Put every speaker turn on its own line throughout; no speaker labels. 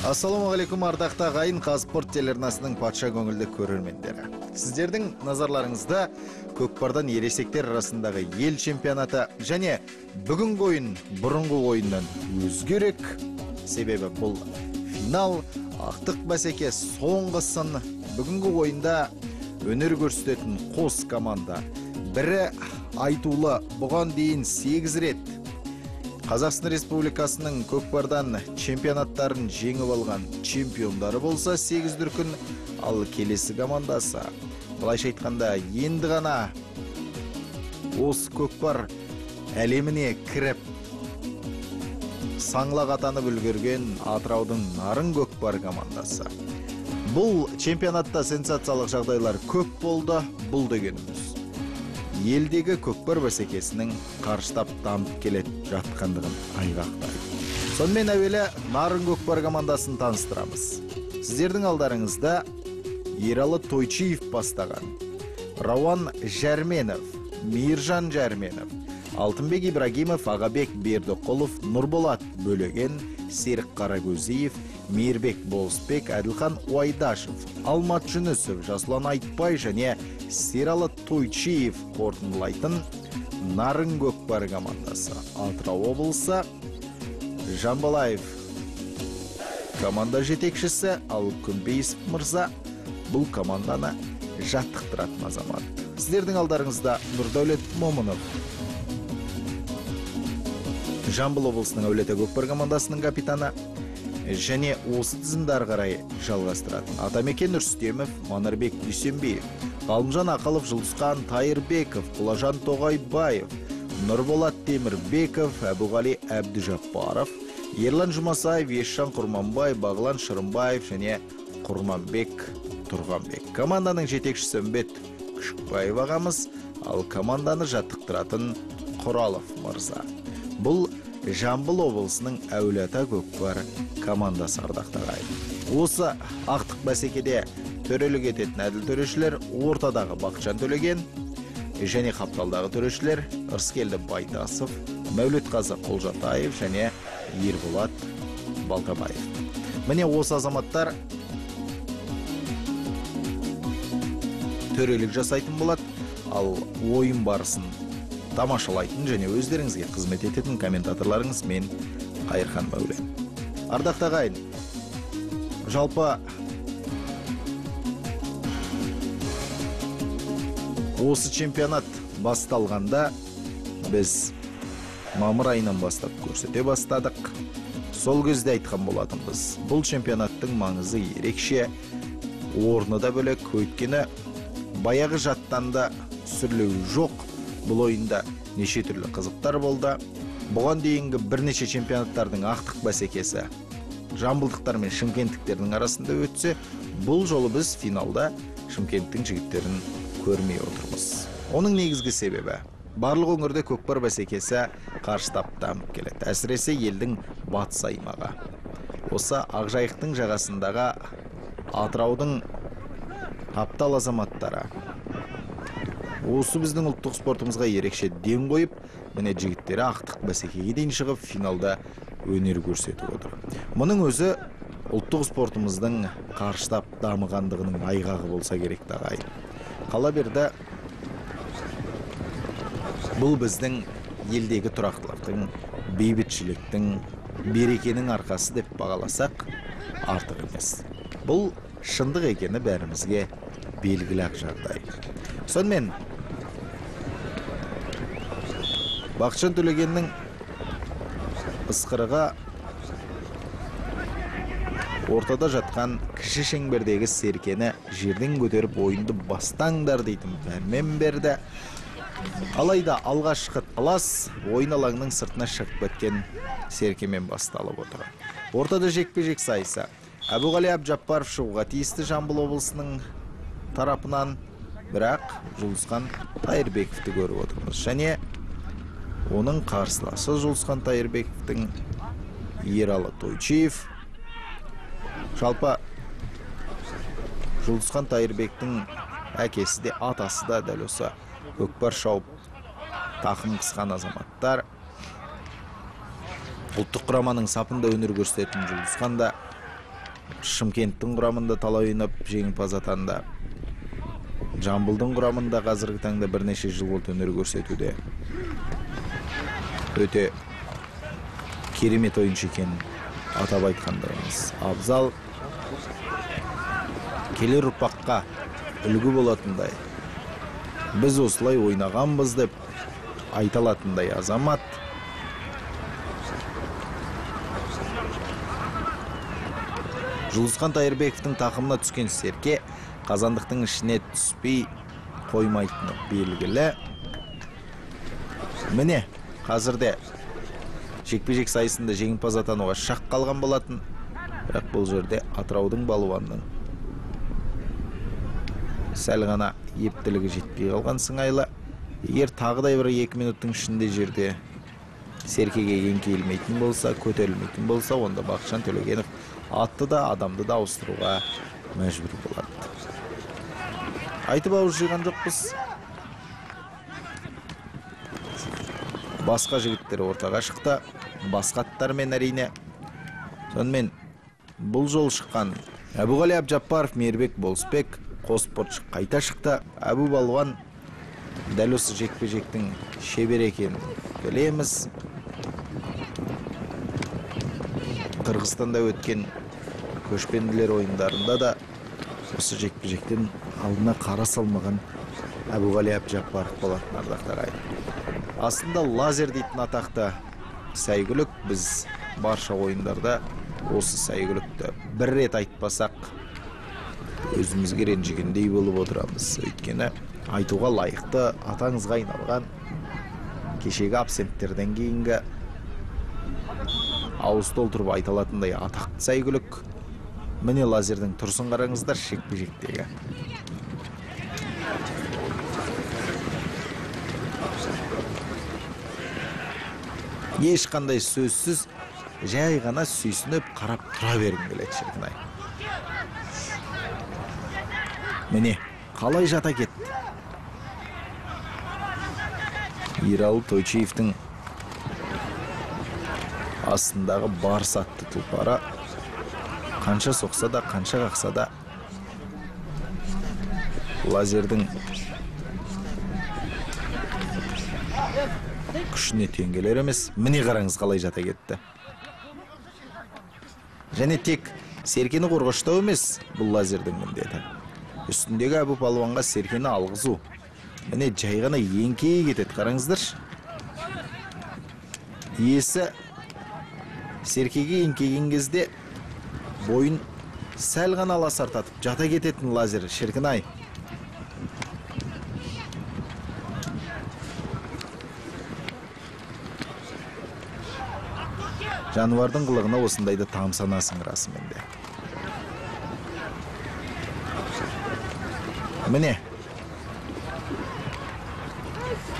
Ассаламу алейкум ардакты агайын, Казспорт телеарнасынын патша көңүлдүү көрөрмендери. Сиздердин назарларыңызда көкпардан ересектер арасындагы ел чемпионаты және бүгүнкү оюн бурунку оюндан өзгөрөк. Себеби бул финал, актык басеке соңгусын. Бүгүнкү оюнда өнөр көрсөтөтүн кос команда. Бири айтуулы буган дейин 8 рет Қазақстан Республикасының көкпардан чемпионаттарын жеңіп алған чемпиондары болса 8 дүркін, ал келесі командасы. Былайша айтканда, енді ғана осы көкпар әлеміне кіріп, саңлақ атанып үлгерген Атыраудың Нарын көкпар командасы. Бұл чемпионатта сенсациялық жағдайлар көп болды, бұл дегеніміз. Елдегі көкпар бәсекесінің қарыштап дамып келет жатқандығын айғақтайды. Сонымен әуелі Нарын көкпар командасын таныстырамыз. Сіздердің алдарыңызда Ералы Тойчиев бастаған, Рауан Жәрменов, Мейіржан Жәрменов, Алтынбек Ибрагимов, Ағабек Бердіқұлов, Нұрболат Бөлеген, Серік Қарагөзиев, Мейірбек Болысбек, Әділхан Уайдашев, Алмат Жүнісов, Жасұлан Айтбай және Сералы Тойчиев қорытындылайтын Нарын көкпар командасы. Атырау облысы Жамбалаев команда жетекшісі, ал Күнбейсов мырза бұл команданы жаттықтыратын азамат. Сіздердің алдарыңызда Нұрдәулет Момынов, Жамбыл облысының Әулеті көкпар командасының капитаны, және осы тізімді ары қарай жалғастыратын Атамекен Үрстемов, Манарбек Дүйсенбиев, Ғалымжан Ақылов, Жылдысқан Тайырбеков, Құлажан Тоғайбаев, Нұрболат Темірбеков, Әбуғали Әбдіжаппаров, Ерлан Жұмасаев, Ешжан Құрманбай, Бағлан Шырымбаев және Құрманбек Тұрғанбек. Команданың жетекшісі Үмбет Күшікбаев ағамыз, ал команданы жаттықтыратын Құралов мырза. Бұл Жамбыл облысының Әулиеата көкпар командасы ардақты ағайын. Осы ақтық бәсекеде төрелік ететін әділ төрешілер ортадағы Бақытжан Төлеген және қапталдағы төрешілер Ырыскелді Байтасов, Мәулетқазы Қолжатаев және Ерболат Балтабаев. Міне осы азаматтар төрелік жасайтын болады, ал ойын барысын тамашалайтын және өздеріңізге қызмет ететін комментаторларыңыз мен Қайырхан Мәулен. Ардақты ағайын, жалпы осы чемпионат басталғанда біз мамыр айынан бастап көрсете бастадық. Сол кезде айтқан болатынбыз. Бұл чемпионаттың маңызы ерекше, орны да бөлек, өйткені баяғы жаттанда сүрлеу жоқ. Бұл ойында неше түрлі қызықтар болды. Бұған дейінгі бірнеше чемпионаттардың ақтық бәсекесі жамбылдықтар мен шымкенттіктердің арасында өтсе, бұл жолы біз финалда Шымкенттің жігіттерін көрмей отырмыз. Оның негізгі себебі барлық өңірде көкпар бәсекесі қарыштап дамып келеді. Әсіресе елдің батыс аймағы. Осы Ақжайықтың жағасындағы Атыраудың аптал азаматтары осы біздің ұлттық спортымызға ерекше ден қойып, міне жігіттері ақтық бәсекеге дейін шығып, финалда өнер көрсетіп отыр. Мұның өзі ұлттық спортымыздың қарыштап дамығандығының айғағы болса керек ағайын. Қала берді, бұл біздің елдегі тұрақтылықтың, бейбітшіліктің, берекенің арқасы деп бағаласақ артық емес. Бұл шындық екені бәрімізге белгілі ақ жағдай. Сонымен Бақытжан Төлегеннің ысқырыға ортада жатқан кіші шеңбердегі серкені жерден көтеріп ойынды бастаңдар дейтін пәрмен берді. Алайда алғашқы талас ойын алаңның сыртына шығып кеткен серкемен басталып отыр. Ортада жекпе-жек сайысы Әбуғали Әбдіжаппаров шығуға тиісті Жамбыл облысының тарапынан, бірақ Жұлдызхан Тайырбековті көріп отырмыз. Және оның қарсыласы Жұлдызхан Тайырбековтің Ералы Тойчиев. Жалпы Жұлдызхан Тайырбектің әкесі де, атасы да дәл осы көкпар шауып тақым қысқан азаматтар. Ұлттық құраманың сапында өнер көрсететін Жұлдызхан да Шымкенттің құрамында талай ойнап жеңімпаз атанды. Жамбылдың құрамында қазіргі таңда бірнеше жыл болды өнер көрсетуде. Өте керемет ойыншы екенін атап айтқандарымыз абзал. Келер ұрпаққа үлгі болатындай, біз осылай ойнағанбыз деп айта алатындай азамат. Жұлдызхан Тайырбековтың тақымына түскен Серке қазандықтың ішіне түспей қоймайтыны белгілі. Міне, қазірде жекпе-жек сайысында жеңімпаз атануға шақ қалған болатын. Бірақ бұл жерде Атыраудың балуанның сәл ғана ептілігі жетпей қалған сыңайлы. Егер тағыдай бір 2 минуттың ішінде жерде Серкеге еңкейілмейтін болса, көтерілмейтін болса, онда Бақытжан Төлегенов атты да адамды да ауыстыруға мәжбүр болады. Айтып ауыз жиған жоқпыз. Басқа жігіттер ортаға шықты, басқа аттармен әрине. Сонымен бұл жол шыққан Әбуғали Абжаппаров, Мейірбек Болысбек қос спортшы қайта шықты. Әбу балуан дәл осы жекпе-жектің шебер екенін білеміз. Қырғызстанда өткен көшпенділер ойындарында да осы жекпе-жектен алдына қара салмаған Әбуғали Абжаппаров болатын ардақтар ағайын. Астында лазер дейтін атақты сәйгүлік, біз барша ойындарда осы сәйгүлікті бір рет айтпасақ өзімізге ренжігендей болып отырамыз. Өйткені айтуға лайықты, атаңызға айналған кешегі абсенттерден кейінгі ауыз толтырып айта алатындай атақты сәйгүлік. Міне лазердің тұрсын қараңыздар жекпе-жектегі. Ешқандай сөзсіз, жай ғана сүйсініп қарап тұра бергім келеді шіркін-ай. Міне, қалай жата кетті. Ералы Тойчиевтің астындағы бар сатты тұлпары қанша соқса да, қанша қақса да лазердің күшіне теңгелер емес. Міне қараңыз қалай жата кетті. Және тек Серкені қорғаштау емес бұл лазердің міндеті. Үстіндегі Әбу палуанға Серкені алғызу. Міне жай ғана еңкей кетеді, қараңыздаршы. Иесі Серкеге еңкейген кезде бойын сәл ғана аласартатып жата кететін лазер, шіркін-ай. Жануардың қылығына осындайды тамсанасың расымен де. Міне,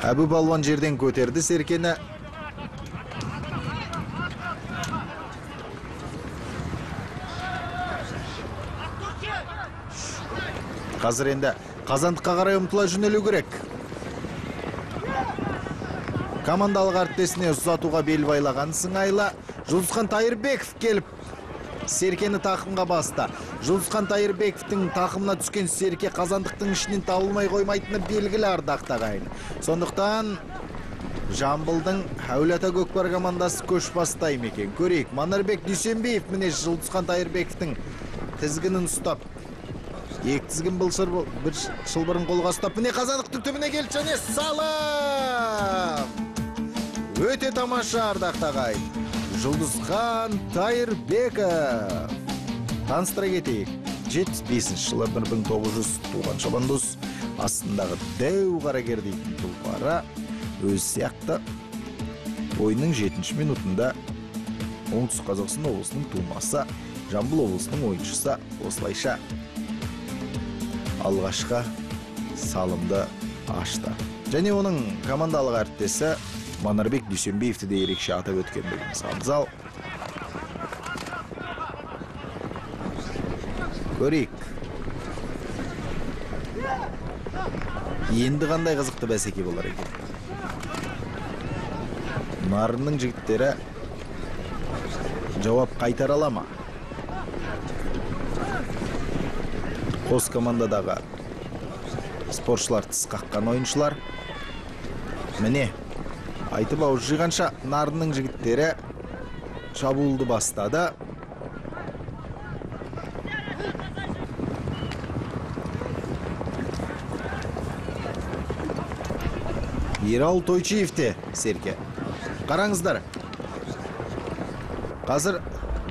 Әбу балуан жерден көтерді Серкені. Қазір енді қазандыққа қарай ұмтыла жөнелу керек. Командалық әріптесіне ұзатуға бел байлаған сыңайлы Жұлдызхан Тайырбеков келіп Серкені тақымға басты. Жұлдызхан Тайырбековтың тақымына түскен Серке қазандықтың ішінен табылмай қоймайтыны белгілі ардақты ағайын. Сондықтан Жамбылдың Әулиеата Көкпар командасы көш бастайды екен. Көрейік. Манарбек Дүйсенбиев міне Жұлдызхан Тайырбековтың тізгінін ұстап, екі тізгін бір шылбырын қолға ұстап, міне қазандықтың түбіне келді және салып. Өте тамаша ардақты ағайын. Жұлдызхан Тайырбеков. Таныстыра кетейік. 75 жылы 1900 туған шабандоз астындағы дәу қарагер дейтін тұлпары өз сияқты ойынның 7-ші минутында Оңтүстік Қазақстан облысының тумасы, Жамбыл облысының ойыншысы осылайша алғашқы салымды ашты. Және оның командалық әріптесі Манарбек Дүйсенбиевті де ерекше атап өткендігіміз абзал. Көрейік. Енді қандай қызықты бәсеке болар екен. Нарынның жігіттері жауап қайтара ала ма? Қос командадағы спортшылар тіс қаққан ойыншылар. Міне, айтып ауыз жиғанша Нарынның жігіттері шабуылды бастады. Ералы Тойчиевте Серке. Қараңыздар. Қазір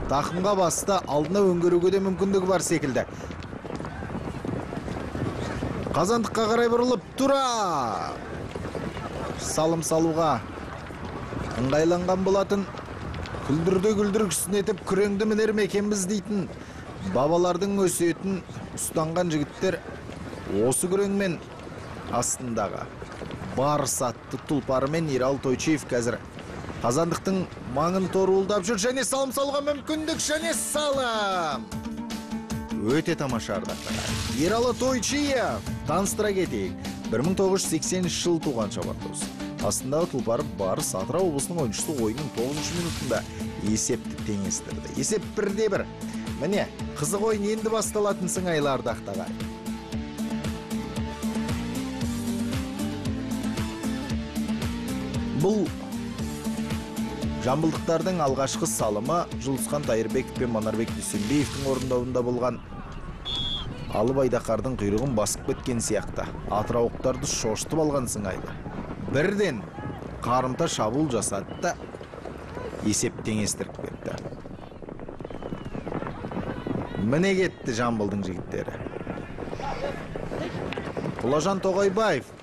тақымға басты, алдына өңгеруге де мүмкіндігі бар секілді. Қазандыққа қарай бұрылып тұра. Салым салуға ыңғайланған болатын. Күлдірді күлдіргісін етіп күреңді мінер мекенбіз дейтін бабалардың өсиетін ұстанған жігіттер осы күреңмен астындағы бар сатты тұлпарымен Ералы Тойчиев қазір қазандықтың маңын торуылдап жүр. Және салым салуға мүмкіндік, және салым. Өте тамаша ардақтар. Ералы Тойчиев, таныстыра кетейік. 1980 жыл туған шабандоз. Астындағы тұлпары Барыс Атырау облысының ойыншысы ойынның 9 минутында есепті теңестірді. Есеп 1-1. Міне, қызық ойын енді басталатын сыңайлы ардақтар. Бұл жамбылдықтардың алғашқы салымы Жұлдызхан Тайырбеков пен Манарбек Дүйсенбиевтің орындауында болған. Алып Айдақардың құйрығын басып кеткен сияқты атырауықтарды шошытып алған сыңайлы. Бірден қарымта шабуыл жасады да есеп теңестіріп кетті. Міне кетті Жамбылдың жігіттері. Құлажан Тоғайбаев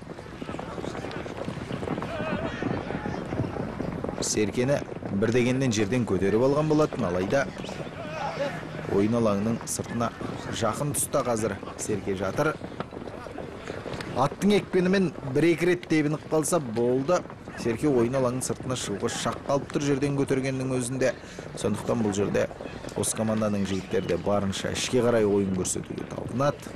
Серкені бірдегеннен жерден көтеріп алған болатын, алайда ойын алаңының сыртына жақын тұста қазір Серке жатыр. Аттың екпенімен бір-екі рет тебініп қалса болды. Серке ойын алаңның сыртына шығуға шақ қалып тұр жерден көтергеннің өзінде. Сондықтан бұл жерде осы команданың жігіттері де барынша ішке қарай ойын көрсетуге талпынады.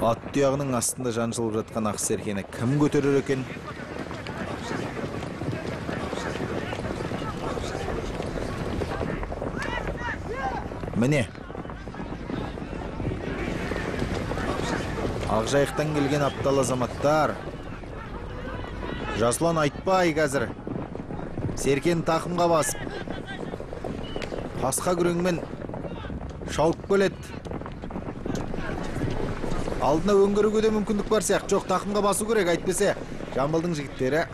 Ат тұяғының астында жаншылып жатқан ақ Серкені кім көтерер екен? Міне, Ақжайықтан келген аптал азаматтар. Жасұлан Айтбай қазір Серкені тақымға басып, қасқа күреңмен шауып келеді. Алдына өңгеруге де мүмкіндік бар сияқты. Жоқ, тақымға басу керек, әйтпесе Жамбылдың жігіттері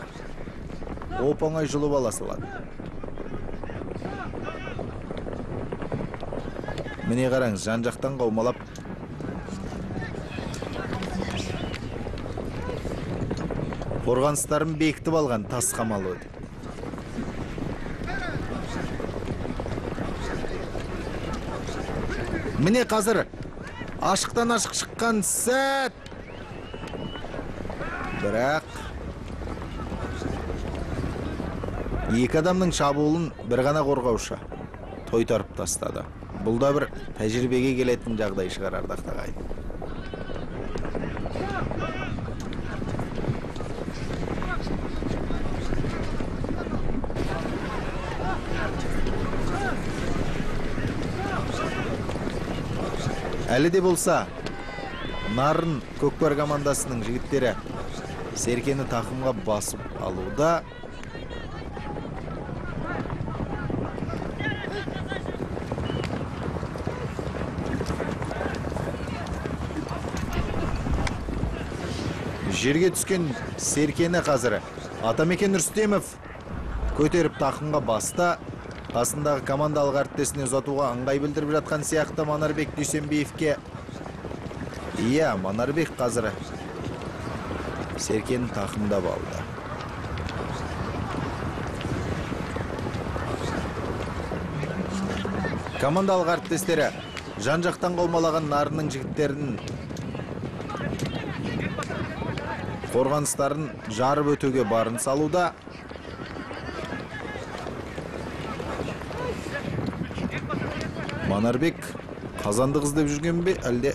оп-оңай жұлып ала салады. Міне қараңыз, жан-жақтан қаумалап қорғаныстарын бекітіп алған тас қамалы өтіп. Міне қазір ашықтан ашық шыққан сәт. Бірақ екі адамның шабуылын бір ғана қорғаушы тойтарып тастады. Бұл да бір тәжірибеге келетін жағдай шығар ардақтағай. Әлі де болса, Нарын Көкпар командасының жігіттері Серкені тақымға басып алуда. Жерге түскен Серкені қазір Атамекен Рүстемов көтеріп тақымға баста. Қасындағы командалық әріптесіне ұзатуға ыңғай білдіріп жатқан сияқты Манарбек Дүйсенбиевке. Иә, Манарбек қазір Серкені тақымда алды. Командалық әріптестері жан-жақтан қаумалаған Нарынның жігіттерінің қорғаныстарын жарып өтуге барын салуда. Манарбек қазанды қыздап жүрген бе, әлде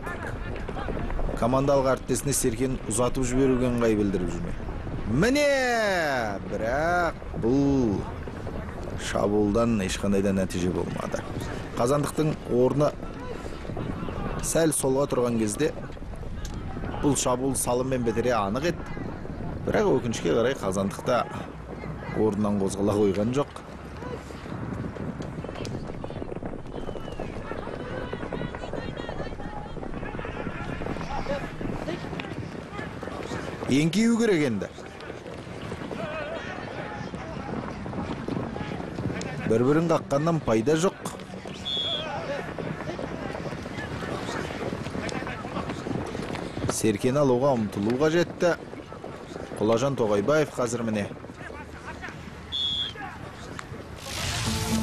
командалық әріптесіне Серкені ұзатып жіберуге ыңғай білдіріп жүрме? Міне, бірақ бұл шабуылдан ешқандай да нәтиже болмады. Қазандықтың орны сәл солға тұрған кезде бұл шабуыл салыммен бітіре анық еді. Бірақ өкінішке қарай Қазандықта орнынан қозғала қойған жоқ. Еңкеу керек енді. Бір-бірін қаққаннан пайда жоқ. Серкені алуға ұмтылуға жетті. Құлажан Тоғайбаев қазір міне.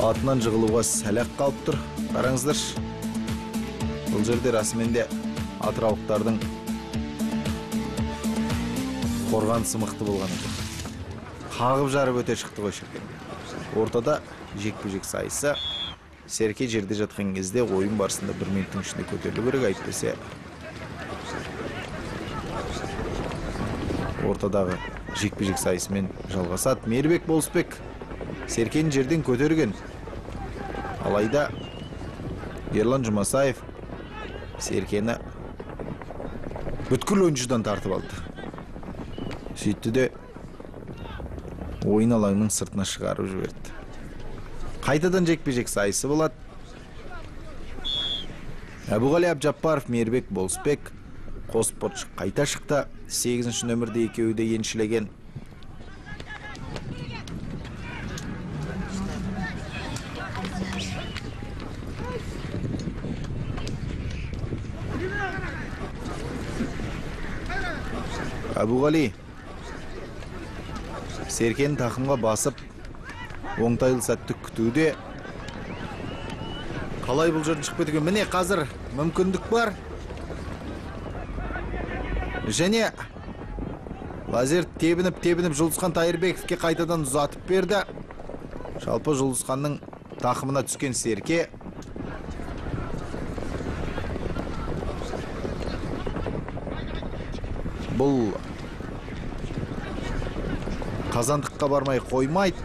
Атынан жығылуға сәлек қалып тұр. Қараңыздар. Бұл жерде расымен де атыраулықтардың қорғанысы мықты болған екен. Қағып жарып өте шықты ғой шіркен. Ортада жекпе-жек сайысы. Серке жерде жатқан кезде ойын барысында 1 минуттың ішінде көтерілу керек, әйтпесе ортадағы жекпе-жек сайысымен жалғасады. Мейірбек Болысбек Серкені жерден көтерген. Алайда Ерлан Жұмасаев Серкені бүткіл ойыншыдан тартып алды. Сөйтті де ойын алаңның сыртына шығарып жіберді. Қайтадан жекпе-жек сайысы болады. Әбуғали Абжаппаров, Мейірбек Болысбек қос спортшы қайта шықты. 8-ші нөмірде екеуі де еншілеген. Әбуғали Серкені тақымға басып, оңтайлы сәтті күтуде. Қалай бұл жерден шығып кеткен? Міне қазір мүмкіндік бар. Және лазер тебініп Жұлдызхан Тайырбековке қайтадан ұзатып берді. Жалпы Жұлдызханның тақымына түскен Серке бұл Қазандыққа бармай қоймайды.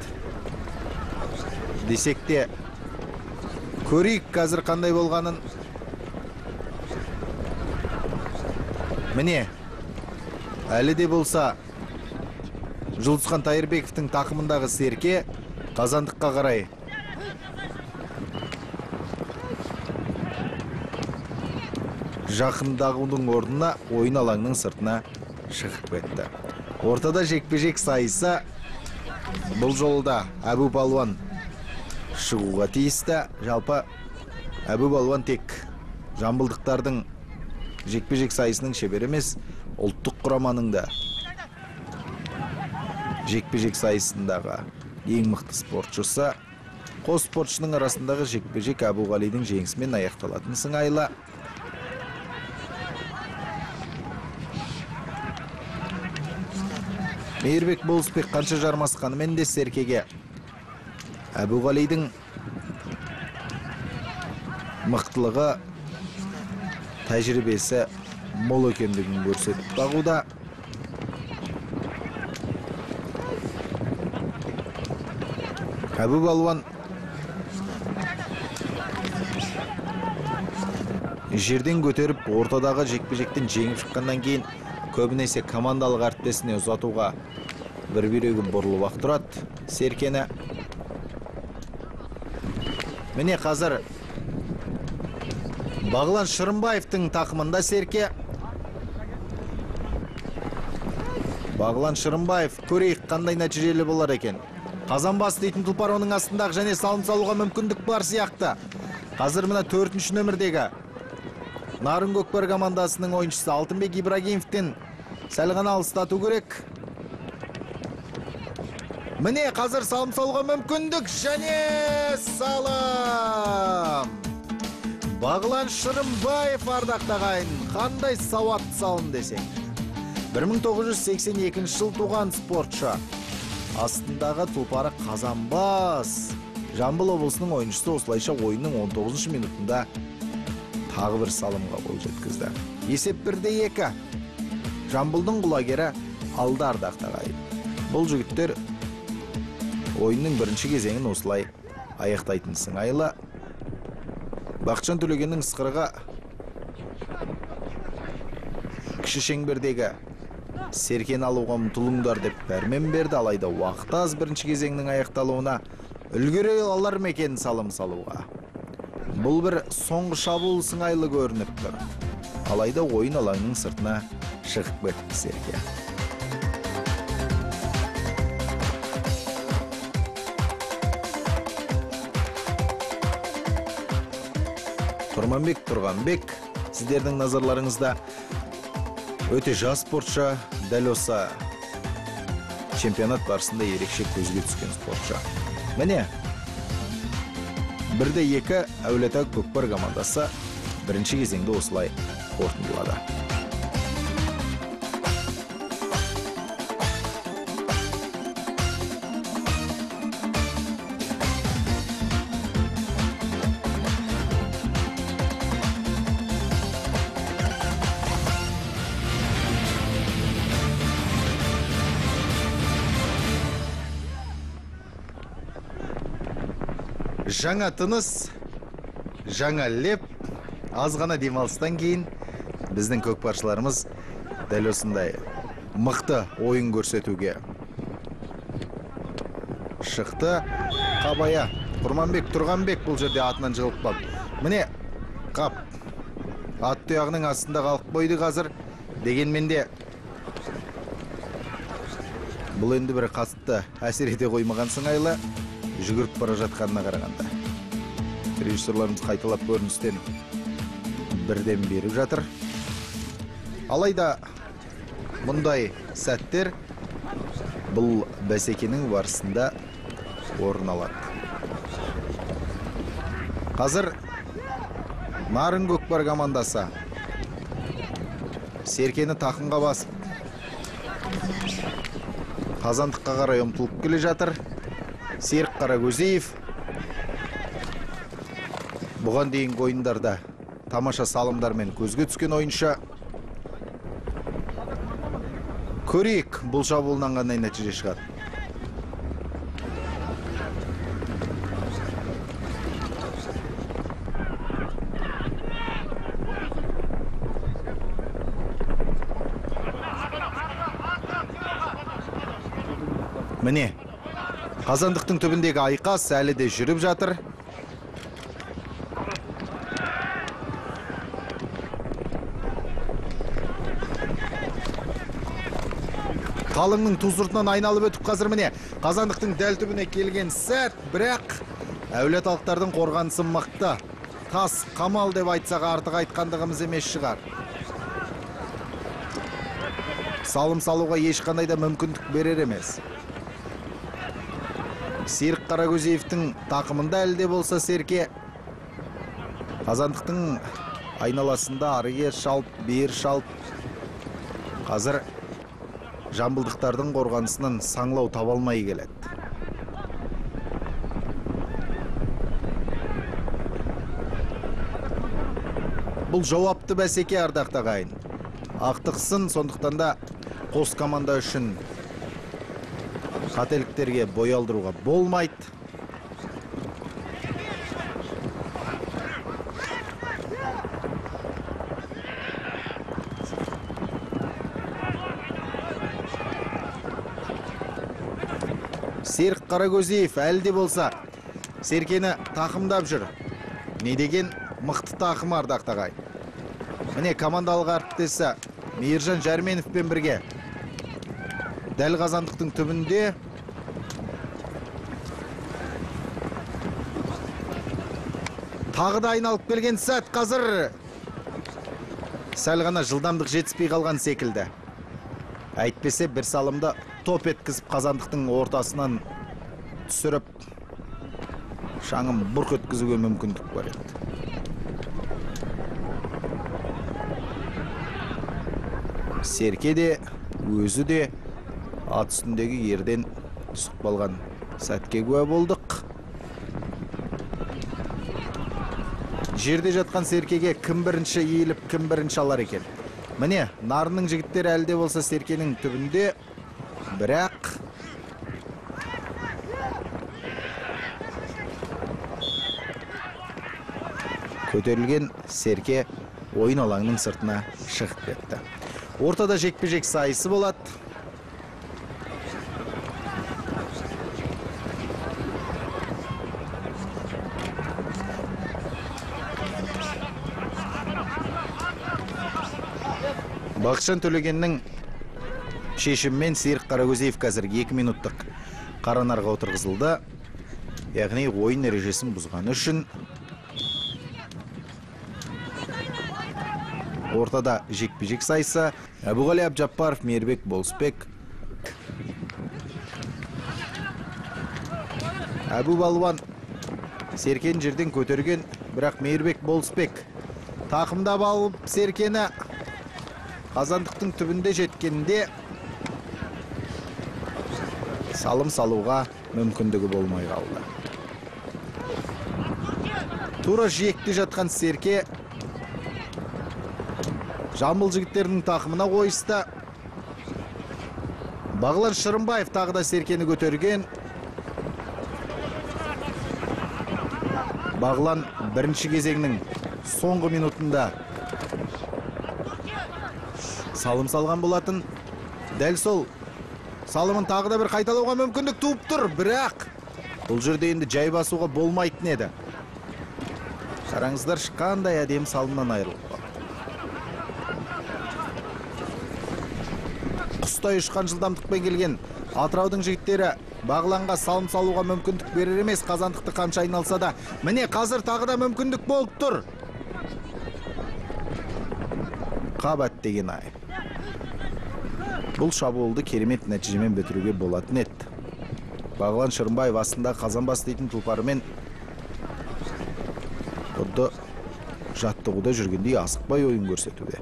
Десек те көрейік қазір қандай болғанын. Міне, әлі де болса Жұлдызхан Тайырбековтың тақымындағы Серке Қазандыққа қарай жақындағудың орнына ойын алаңның сыртына шығып кетті. Ортада жекпе-жек сайысы. Бұл жолда Әбу Балуан шығуға тиісті. Жалпы Әбу Балуан тек жамбылдықтардың жекпе-жек сайысының шебері емес, ұлттық құраманың да жекпе-жек сайысындағы ең мықты спортшысы. Қос спортшының арасындағы жекпе-жек Әбуғалидің жеңісімен аяқталатын сыңайлы. Мейірбек Болысбек қанша жармасқанымен де Серкеге Әбуғалидің мықтылығы, тәжірибесі мол екендігін көрсетіп бағуда. Әбу Балуан жерден көтеріп, ортадағы жекпе-жектен жеңіп шыққаннан кейін көбінесе командалық әріптесіне ұзатуға бір бүйрегі бұрылып тұрады Серкені. Міне қазір Бағлан Шырымбаевтың тақымында Серке. Бағлан Шырымбаев көрейік қандай нәтижелі болар екен. Қазанбас дейтін тұлпар оның астындағы және салым салуға мүмкіндік бар сияқты. Қазір мына 4-ші нөмірдегі Нарын Көкпар командасының ойыншысы Алтынбек Ибрагимовтен сәл ғана алыстату керек. Міне қазір салым салуға мүмкіндік және салым. Бағлан Шырымбаев ардақтағайын, қандай сауатты салым десең. 1982 жыл туған спортшы. Астындағы тұлпары Қазанбас. Жамбыл облысының ойыншысы осылайша ойынның 19-ші минутында тағы бір салымға қол жеткізді. Есеп 1-2. Жамбылдың құлагері алды ардактуу агайын. Бул жигиттер ойындың бірінші кезеңін осылай аяқтайтын сыңайлы. Бақытжан Төлегеннің ысқырыға кіші шеңбердегі Серкені алуға ұмтылыңдар деп пәрмен берді, алайда уақыт аз бірінші кезеңнің аяқталуына үлгере алар ма екен салым салуға. Бұл бір соңғы шабуыл сыңайлы көрініп тұр. Алайда ойын алаңның сыртына шығып кетті Серке. Құрманбек Тұрғанбек, сіздердің назарларыңызда өте жас спортшы, дәл осы чемпионат барысында ерекше көзге түскен спортшы. Міне, 1-2 Әулиеата Көкпар командасы бірінші кезеңді осылай қорытындылады. Жаңа тыныс, жаңа леп, аз ғана демалыстан кейін біздің көкпаршыларымыз дәл осындай мықты ойын көрсетуге шықты. Қабая Құрманбек Тұрғанбек бұл жерде атынан жығылып қалды. Міне, қап, ат тұяғының астында қалып қойды қазір. Дегенмен де бұл енді бір қатты әсер ете қоймаған сыңайлы жүгіріп бара жатқанына қарағанда. Режиссерларымыз қайталап көріністен бірден беріп жатыр. Алайда мұндай сәттер бұл бәсекенің барысында орын алады. Қазір Нарын Көкпар командасы Серкені тақымға басып Қазандыққа қарай ұмтылып келе жатыр. Серік Қарагөзиев бұған дейінгі ойындарда тамаша салымдармен көзге түскен ойыншы. Көрейік, бұл шабуылынан қандай нәтиже шығады. Міне, Қазандықтың түбіндегі айқас әлі де жүріп жатыр. Қалыңның тұзыртынан айналып өтіп қазір міне Қазандықтың дәл түбіне келген сәт, бірақ әулиеталықтардың қорғанысы мықты. Тас қамал деп айтсақ артық айтқандығымыз емес шығар. Салым салуға ешқандай да мүмкіндік берер емес. Серік Қарагөзиевтің тақымында әлде болса Серке Қазандықтың айналасында арыге шалп, бер шалп. Қазір жамбылдықтардың қорғанысынан саңлау табалмай келеді. Бұл жауапты бәсеке ардақты ағайын. Ақтықсын, сондықтан да қос команда үшін қателіктерге бой алдыруға болмайды. Серік Қарагөзиев әлде болса Серкені тақымдап жүр. Не деген мықты тақым ардақты ағайын. Міне командалық әріптесі Мейіржан Жәрменовпен бірге дәл Қазандықтың түбінде тағы да айналып келген сәт. Қазір сәл ғана жылдамдық жетіспей қалған секілді. Әйтпесе бір салымды топ еткізіп Қазандықтың ортасынан түсіріп шаңын бұрқ еткізуге мүмкіндік бар еді. Серке де өзі де ат үстіндегі ерден түсіп қалған сәтке куә болдық. Жерде жатқан Серкеге кім бірінші иіліп, кім бірінші алар екен. Міне, Нарынның жігіттері әлде болса Серкенің түбінде, бірақ көтерілген Серке ойын алаңның сыртына шығып кетті. Ортада жекпе-жек сайысы болады. Бақытжан Төлегеннің шешіммен Серік Қарагөзиев қазір 2 минуттық қаранарға отырғызылды. Яғни ойын ережесін бұзғаны үшін. Ортада жекпе-жек сайысы. Әбуғали Абжаппаров, Мейірбек Болысбек. Әбу Балуан Серкені жерден көтерген, бірақ Мейірбек Болысбек тақымдап алып Серкені қазандықтың түбінде жеткенде салым салуға мүмкіндігі болмай қалды. Тура жиекте жатқан Серке Жамбыл жігіттерінің тақымына қойысты. Бағлан Шырымбаев тағы да Серкені көтерген. Бағлан бірінші кезеңнің соңғы минутында салым салған болатын. Дәл сол салымын тағы да бір қайталауға мүмкіндік туып тұр, бірақ бұл жерде енді жай басуға болмайтын еді. Қараңыздар, қандай әдемі салымнан айырылып. Құстай ұшқан жылдамдықпен келген Атыраудың жігіттері Бағланға салым салуға мүмкіндік берер емес, қазандықты қанша айналса да. Міне, қазір тағы да мүмкіндік болып тұр. Қабат деген ай. Бұл шабуылды керемет нәтижемен бітіруге болатын еді. Бағлан Шырымбаев астында қазанбас дейтін тұлпарымен құдды жаттығуда жүргендей асықпай ойын көрсетуде.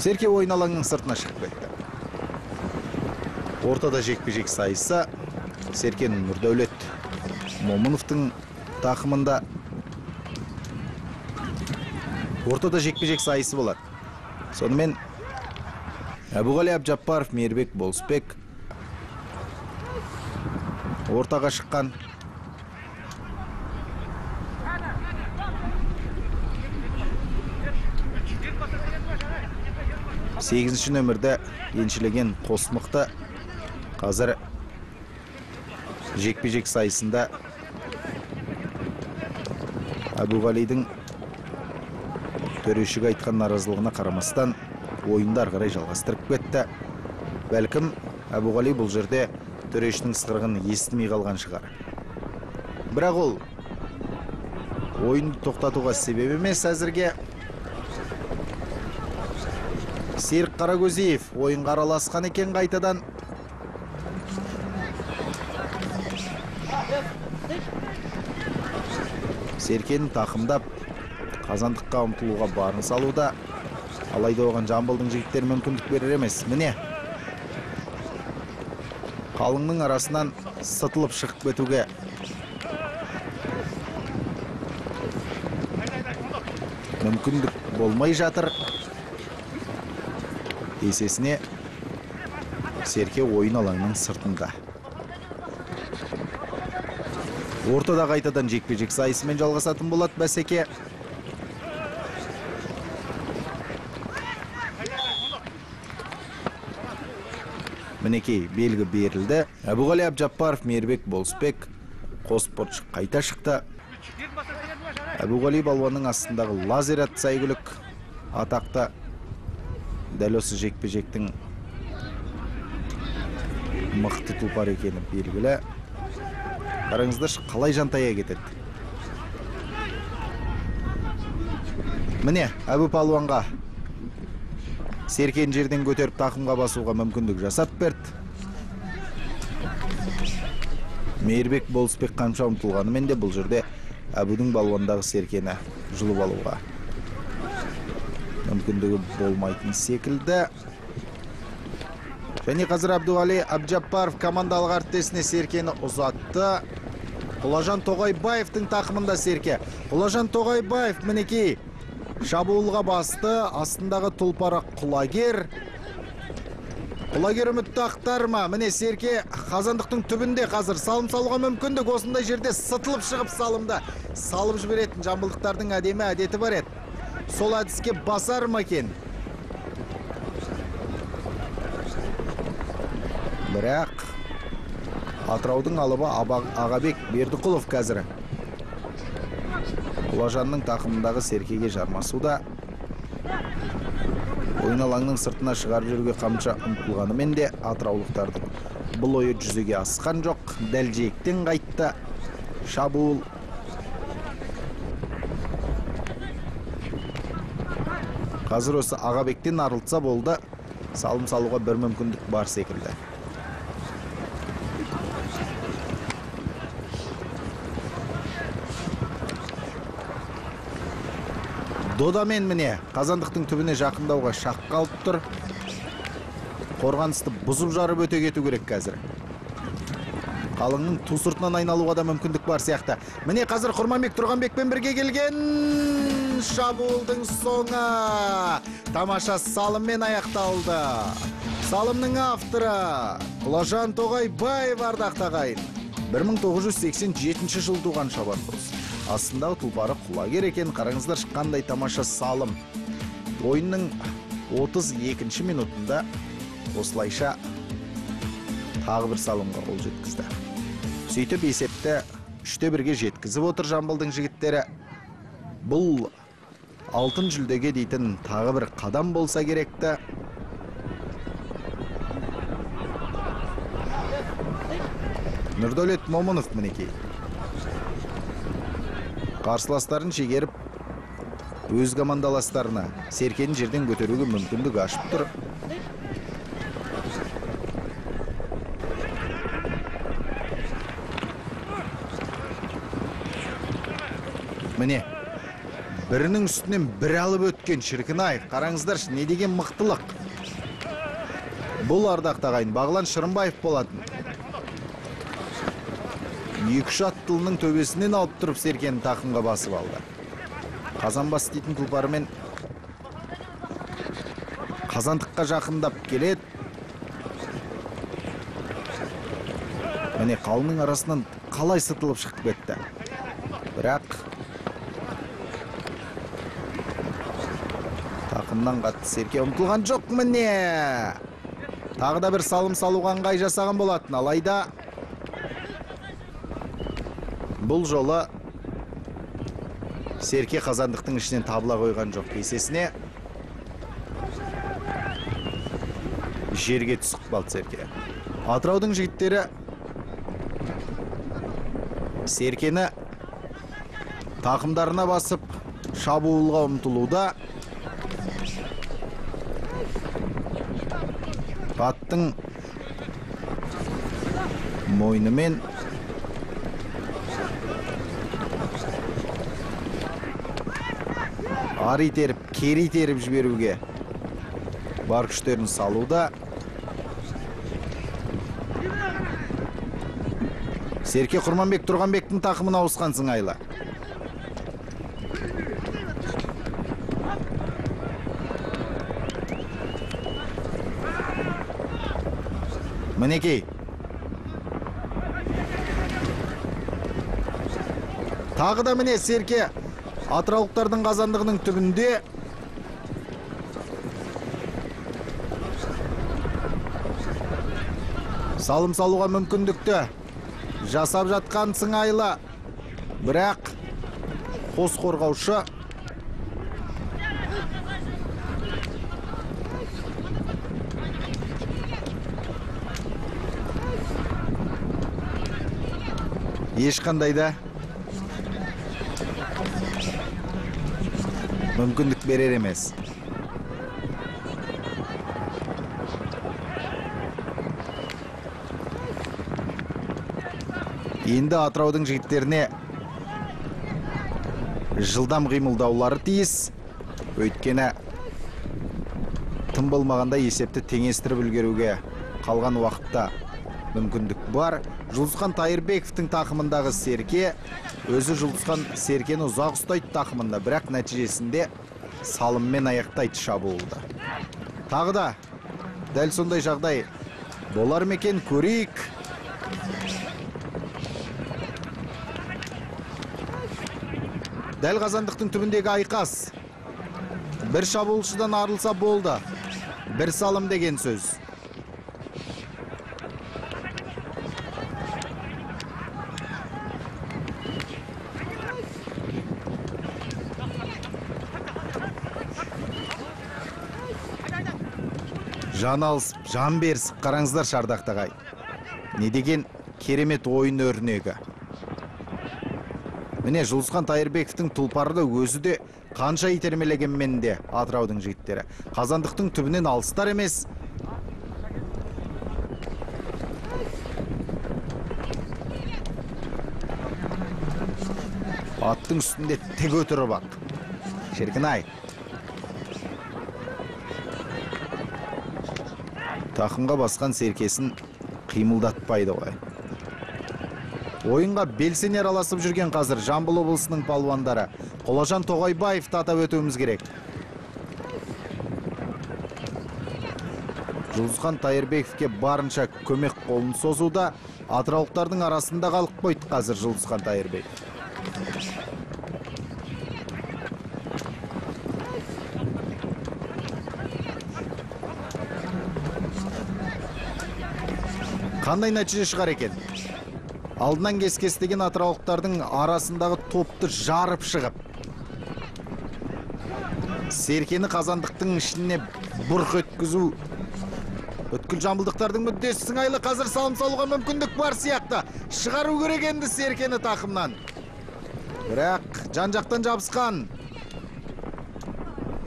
Серке ойын алаңның сыртына шығып кетті. Ортада жекпе-жек сайысы. Серкенің Нұрдәулет Момыновтың тақымында. Ортада жекпе-жек сайысы болады. Сонымен Әбуғали Абжаппаров, Мейірбек Болысбек ортаға шыққан. Сегізінші нөмірді еншілеген Қосмықты қазір жекпе-жек сайысында Әбуғалидің төрешіге айтқан наразылығына қарамастан ойындар қарай жалғастырып кетті. Бәлкім Әбуғали бұл жерде төрешінің сықырғын естімей қалған шығар. Бірақ ол ойынды тоқтатуға себеп емес әзірге. Серік Қарагөзиев ойынға араласқан екен қайтадан. Серкені тақымдап қазандыққа ұмтылуға барын салуда. Алайда оған Жамбылдың жігіттері мүмкіндік берер емес. Міне, қалыңның арасынан сытылып шығып кетуге мүмкіндік болмай жатыр. Есесіне Серке ойын алаңның сыртында. Ортада қайтадан жекпе-жек сайысымен жалғасатын болады бәсеке. Мінекей белгі берілді. Әбуғали Абжаппаров, Мейірбек Болысбек қос спортшы қайта шықты. Әбуғали балуанның астындағы лазер атты сәйгүлік атақты. Дәл осы жекпе-жектің мықты тұлпар екені белгілі. Қараңыздар, қалай жантая кетеді. Міне, Әбу палуанға Серкені жерден көтеріп тақымға басуға мүмкіндік жасап берді. Мейірбек Болысбек қанша ұмтылғанымен де бұл жерде Әбудің балуандағы Серкені жұлып алуға мүмкіндігі болмайтын секілді. Және қазір Абдуғали Абджаппаров командалық әріптесіне Серкені ұзатты. Құлажан Тоғайбаевтың тақымында Серке. Құлажан Тоғайбаев мінекей шабуылға басты. Астындағы тұлпары Құлагер. Құлагер үмітті ақтарма. Міне Серке қазандықтың түбінде қазір салым салуға мүмкіндік. Осындай жерде сытылып шығып салымда салып жіберетін жамбылдықтардың әдемі әдеті бар еді. Сол әдіске басар ма екен? Бірақ Атыраудың алыбы Ағабек Бердіқұлов қазір Құлажанның тақымындағы Серкеге жармасуда. Ойын алаңның сыртына шығарып жүруге қамша ұмтылғанымен де атыраулықтардың бұл ойы жүзеге асқан жоқ. Дәл жиектен қайтты шабуыл. Қазір осы Ағабектен арылтса болды, салым салуға бір мүмкіндік бар секілді. Додамен міне қазандықтың түбіне жақындауға шақ қалып тұр. Қорғанысты бұзып жарып өте кету керек қазір. Қалыңның ту сыртынан айналуға да мүмкіндік бар сияқты. Міне қазір Құрманбек Тұрғанбекпен бірге келген шабуылдың соңы тамаша салыммен аяқталды. Салымның авторы Құлажан Тоғайбаев, ардақты ағайын. 1987 жыл туған шабандоз. Астындағы тұлпары Құлагер екен. Қараңыздар, шыққандай тамаша салым. Ойынның 32-ші минутында осылайша тағы бір салымға қол жеткізді. Сөйтіп есепті 3-1-ге жеткізіп отыр Жамбылдың жігіттері. Бұл алтын жүлдеге дейтін тағы бір қадам болса керекті. Нұрдәулет Момынов мінекей қарсыластарын шегеріп, өз командаластарына Серкені жерден көтеруге мүмкіндік ашып тұр. Міне, бірінің үстінен бір алып өткен шіркін-ай, қараңыздар, не деген мықтылық. Бұл ардақты ағайын Бағлан Шырымбаев болатын. 2-3 аттылының төбесінен алып тұрып Серкені тақымға басып алды. Қазанбас дейтін тұлпарымен қазандыққа жақындап келеді. Міне қалының арасынан қалай сытылып шықты кетті. Бірақ тақымнан қатты Серке ұмтылған жоқ. Міне тағы да бір салым салуға ыңғай жасаған болатын. Алайда бұл жолы Серке қазандықтың ішінен табыла қойған жоқ. Есесіне жерге түсіп қалды Серке. Атыраудың жігіттері Серкені тақымдарына басып шабуылға ұмтылуда. Аттың мойнымен ары итеріп, кері итеріп жіберуге бар күштерін салуда. Серке Құрманбек Тұрғанбектің тақымына ауысқан сыңайлы. Мінекей. Тағы да міне Серке атыраулықтардың қазандығының түбінде. Салым салуға мүмкіндікті жасап жатқан сыңайлы. Бірақ қос қорғаушы ешқандай да мүмкіндік берер емес. Енді Атыраудың жігіттеріне жылдам қимылдаулары тиіс. Өйткені тым болмағанда есепті теңестіріп үлгеруге қалған уақытта мүмкіндік бар. Жұлдызхан Тайырбековтың тақымындағы Серке өзі Жұлдызхан Серкені ұзақ ұстайды тақымында, бірақ нәтижесінде салыммен аяқтайды шабуылды. Тағы да дәл сондай жағдай болар мекен, көрейік. Дәл қазандықтың түбіндегі айқас. Бір шабуылшыдан арылса болды. Бір салым деген сөз. Жан алысып, жан берісіп, қараңыздар Шардақтағай. Не деген керемет ойын өрнегі. Міне Жұлдызхан Тайырбековтың тұлпарды өзі де қанша итермелегенмен де Атыраудың жігіттері. Қазандықтың түбінен алыстар емес. Аттың үстінде тік өтіріп ақ. Шеркін-ай. Тақымға басқан Серкесін қимылдатпайды ғой. Ойынға белсене араласып жүрген қазір Жамбыл облысының палуандары. Қолажан Тоғайбаевты атап өтуіміз керек. Жұлдызхан Тайырбековке барынша көмек қолын созуда, атыраулықтардың арасында қалып қойды қазір Жұлдызхан Тайырбеков. Қандай нәтиже шығар екен? Алдынан кес-кестеген атыраулықтардың арасындағы топты жарып шығып, Серкені қазандықтың ішіне бұрқ өткізу. Өткіл жамбылдықтардың мүддесі сыңайлы, қазір салым салуға мүмкіндік бар сияқты. Шығару керек енді Серкені тақымнан. Бірақ жан-жақтан жабысқан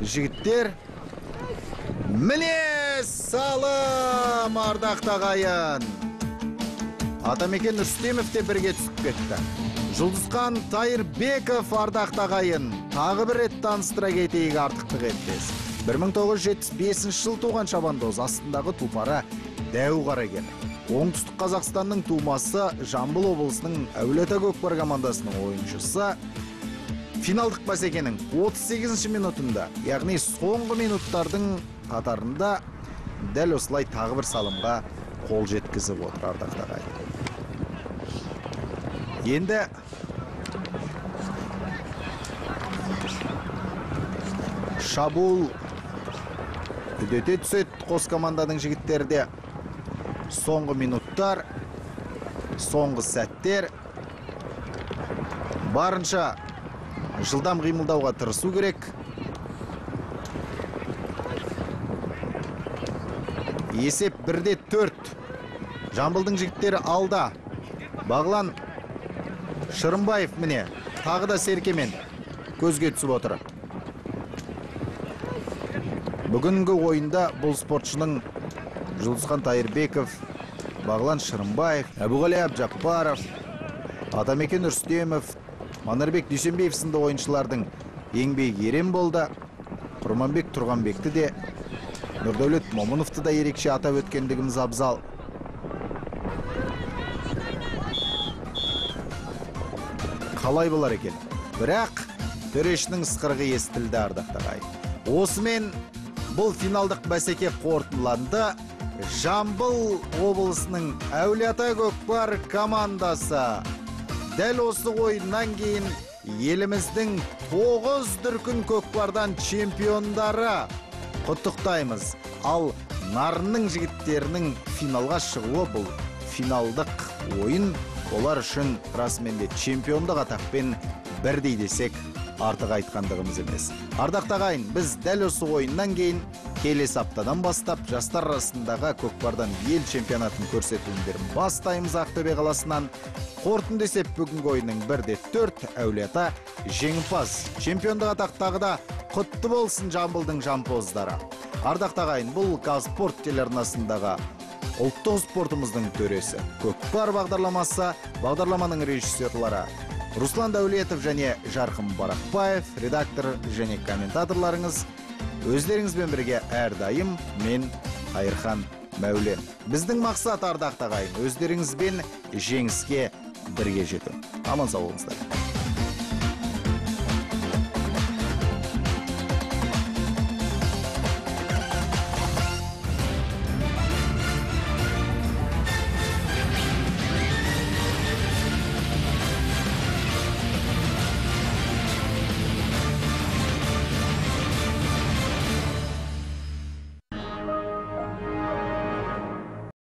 жігіттер. Міне салым, ардақты ағайын. Атамекен Рүстемов те бірге түсіп кетті. Жұлдызхан Тайырбеков, ардақты ағайын. Тағы бір рет таныстыра кетейік артықтық етпес. 1975 жыл туған шабандоз, астындағы тұлпары дәу қарагер. Оңтүстік Қазақстанның тумасы, Жамбыл облысының Әулиеата Көкпар командасының ойыншысы. Финалдық бәсекенің 38 минутында, яғни соңғы минуттардың қатарында дәл осылай тағы бір салымға қол жеткізіп отыр ардақты ағайын. Енді шабуыл үдете түседі қос команданың жігіттерде. Соңғы минуттар, соңғы сәттер. Барынша жылдам қимылдауға тырысу керек. Есеп 1-4. Жамбылдың жігіттері алда. Бағлан Шырымбаев міне, тағы да Серкемен көзге түсіп отыр. Бүгінгі ойында бұл спортшының Жұлдызхан Тайырбеков, Бағлан Шырымбаев, Әбуғали Абжаппаров, Атамекен Рүстемов, Манарбек Дүйсенбеев сынды ойыншылардың еңбегі ерен болды. Құрманбек Тұрғанбекті де, Нұрдәулет Момыновты да ерекше атап өткендігіміз абзал. Қалай болар екен? Бірақ төрешінің ысқырығы естілді ардақты ағайын. Осымен бұл финалдық бәсеке қорытындыланды. Жамбыл облысының Әулиеата Көкпар командасы дәл осы ойыннан кейін еліміздің 9 дүркін көкпардан чемпиондары. Құттықтаймыз. Ал Нарынның жігіттерінің финалға шығуы бұл финалдық ойын. Олар үшін расыменде чемпиондық атақпен бірдей десек артық айтқандығымыз емес. Ардақты ағайын, біз дәл осы ойыннан кейін келесі аптадан бастап жастар арасындағы көкпардан ел чемпионатын көрсетілімдерін бастаймыз Ақтөбе қаласынан. Қорытынды есеп бүгінгі ойынның 1-4 Әулиеата жеңімпаз. Чемпиондық атақтағы да құтты болсын Жамбылдың жампоздары. Ардақты ағайын, бұл Қазспорт телеарнасындағы ұлттық спортымыздың төресі. Көкпар бағдарламасы, бағдарламаның режиссерлары Руслан Дәулетов және Жарқын Барақбаев, редактор және комментаторларыңыз. Өздеріңізбен бірге әрдайым мен Қайырхан мәулен. Біздің мақсат, ардақты ағайын, өздеріңізбен жеңіске бірге жету. Аман сау болыңыздар.